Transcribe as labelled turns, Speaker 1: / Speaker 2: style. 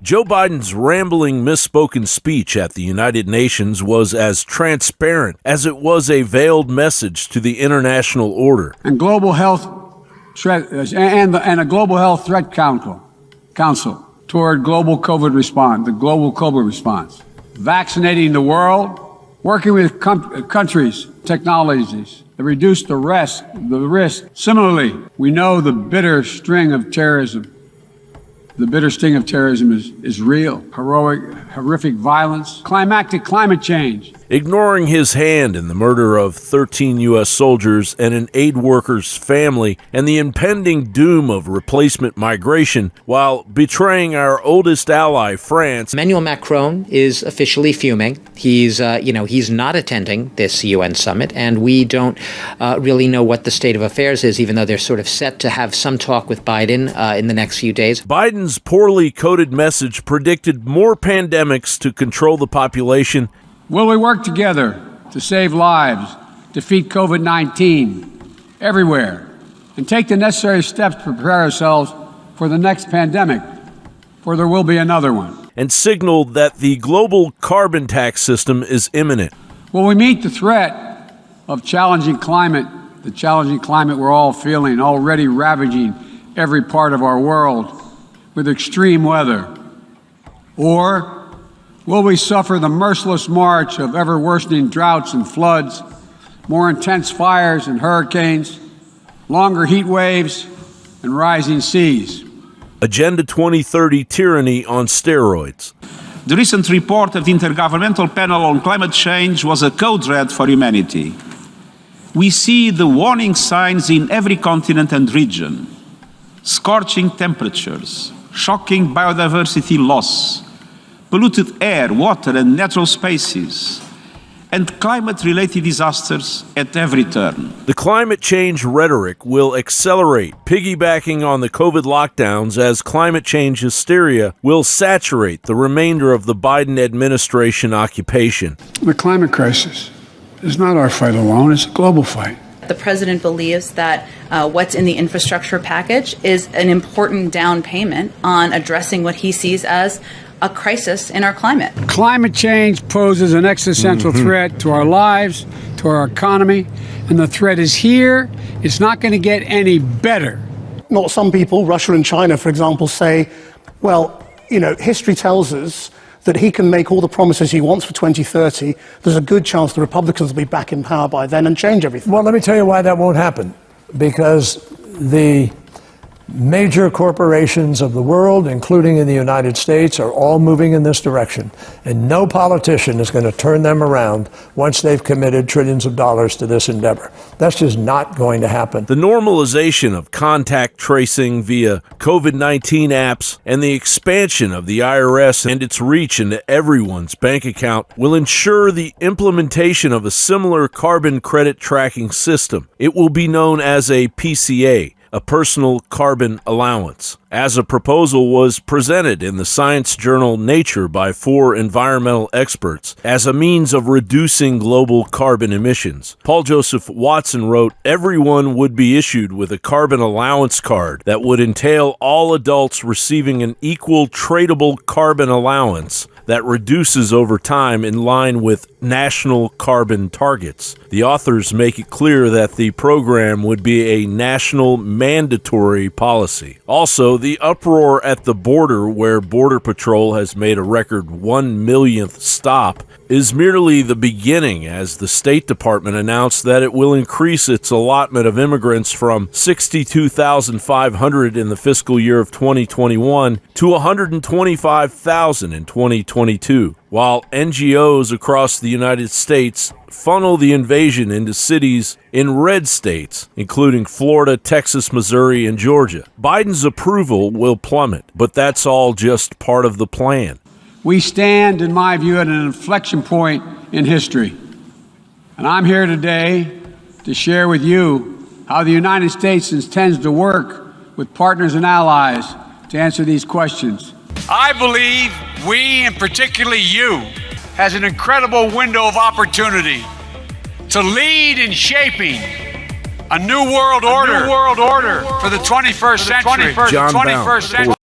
Speaker 1: Joe Biden's rambling, misspoken speech at the United Nations was as transparent as it was a veiled message to the international order.
Speaker 2: And global health threat, and a global health threat council toward global COVID response, vaccinating the world, working with countries, technologies that reduce the risk. Similarly, we know the bitter sting of terrorism is real. Horrific violence, climactic climate change.
Speaker 1: Ignoring his hand in the murder of 13 U.S. soldiers and an aid worker's family and the impending doom of replacement migration, while betraying our oldest ally, France.
Speaker 3: Emmanuel Macron is officially fuming. He's not attending this UN summit, and we don't really know what the state of affairs is, even though they're sort of set to have some talk with Biden in the next few days.
Speaker 1: Biden's poorly coded message predicted more pandemics to control the population.
Speaker 2: Will we work together to save lives, defeat COVID-19 everywhere, and take the necessary steps to prepare ourselves for the next pandemic, for there will be another one?
Speaker 1: And signaled that the global carbon tax system is imminent.
Speaker 2: Will we meet the threat of the challenging climate we're all feeling, already ravaging every part of our world with extreme weather? Or will we suffer the merciless march of ever-worsening droughts and floods, more intense fires and hurricanes, longer heat waves, and rising seas?
Speaker 1: Agenda 2030 tyranny on steroids.
Speaker 4: The recent report of the Intergovernmental Panel on Climate Change was a code red for humanity. We see the warning signs in every continent and region: scorching temperatures, shocking biodiversity loss, polluted air, water, and natural spaces, and climate-related disasters at every turn.
Speaker 1: The climate change rhetoric will accelerate, piggybacking on the COVID lockdowns, as climate change hysteria will saturate the remainder of the Biden administration occupation.
Speaker 2: The climate crisis is not our fight alone, it's a global fight.
Speaker 5: The president believes that what's in the infrastructure package is an important down payment on addressing what he sees as a crisis in our climate.
Speaker 2: Climate change poses an existential threat to our lives, to our economy, and the threat is here. It's not going to get any better.
Speaker 6: Not some people, Russia and China, for example, say, well, history tells us that he can make all the promises he wants for 2030. There's a good chance the Republicans will be back in power by then and change everything.
Speaker 7: Well, let me tell you why that won't happen. Because the major corporations of the world, including in the United States, are all moving in this direction. And no politician is going to turn them around once they've committed trillions of dollars to this endeavor. That's just not going to happen.
Speaker 1: The normalization of contact tracing via COVID-19 apps and the expansion of the IRS and its reach into everyone's bank account will ensure the implementation of a similar carbon credit tracking system. It will be known as a PCA, a personal carbon allowance, as a proposal was presented in the science journal Nature by 4 environmental experts as a means of reducing global carbon emissions. Paul Joseph Watson wrote, everyone would be issued with a carbon allowance card that would entail all adults receiving an equal tradable carbon allowance that reduces over time in line with national carbon targets. The authors make it clear that the program would be a national mandatory policy. Also, the uproar at the border, where Border Patrol has made a record 1 millionth stop, is merely the beginning, as the State Department announced that it will increase its allotment of immigrants from 62,500 in the fiscal year of 2021 to 125,000 in 2022, while NGOs across the United States funnel the invasion into cities in red states, including Florida, Texas, Missouri, and Georgia. Biden's approval will plummet, but that's all just part of the plan.
Speaker 2: We stand, in my view, at an inflection point in history. And I'm here today to share with you how the United States intends to work with partners and allies to answer these questions.
Speaker 8: I believe we, and particularly you, has an incredible window of opportunity to lead in shaping a new world order for the 21st century.
Speaker 1: John Bowne,